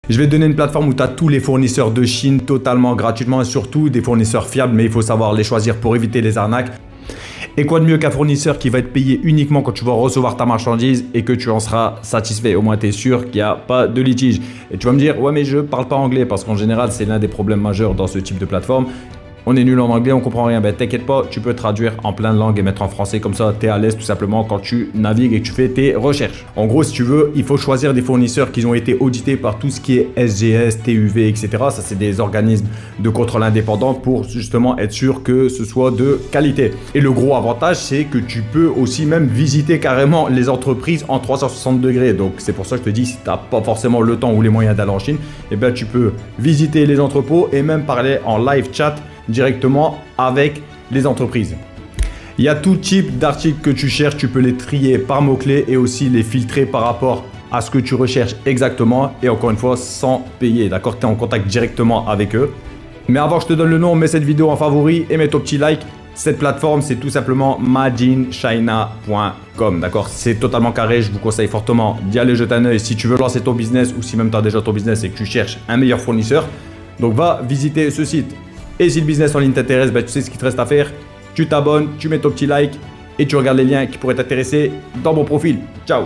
Je vais te donner une plateforme où tu as tous les fournisseurs de Chine totalement gratuitement et surtout des fournisseurs fiables, mais il faut savoir les choisir pour éviter les arnaques. Et quoi de mieux qu'un fournisseur qui va être payé uniquement quand tu vas recevoir ta marchandise et que tu en seras satisfait. Au moins, tu es sûr qu'il n'y a pas de litige. Et tu vas me dire, ouais, mais je ne parle pas anglais parce qu'en général, c'est l'un des problèmes majeurs dans ce type de plateforme. On est nul en anglais, on comprend rien. Ben t'inquiète pas, tu peux traduire en plein de langues et mettre en français comme ça, tu es à l'aise tout simplement quand tu navigues et que tu fais tes recherches. En gros, si tu veux, il faut choisir des fournisseurs qui ont été audités par tout ce qui est SGS, TÜV, etc. Ça, c'est des organismes de contrôle indépendants pour justement être sûr que ce soit de qualité. Et le gros avantage, c'est que tu peux aussi même visiter carrément les entreprises en 360 degrés. Donc c'est pour ça que je te dis, si tu n'as pas forcément le temps ou les moyens d'aller en Chine, eh ben, tu peux visiter les entrepôts et même parler en live chat directement avec les entreprises. Il y a tout type d'articles que tu cherches, tu peux les trier par mots-clés et aussi les filtrer par rapport à ce que tu recherches exactement et encore une fois sans payer, d'accord? Tu es en contact directement avec eux. Mais avant que je te donne le nom, mets cette vidéo en favori et mets ton petit like. Cette plateforme, c'est tout simplement madeinchina.com, d'accord? C'est totalement carré, je vous conseille fortement d'y aller jeter un œil si tu veux lancer ton business ou si même tu as déjà ton business et que tu cherches un meilleur fournisseur. Donc va visiter ce site. Et si le business en ligne t'intéresse, tu sais ce qu'il te reste à faire. Tu t'abonnes, tu mets ton petit like et tu regardes les liens qui pourraient t'intéresser dans mon profil. Ciao!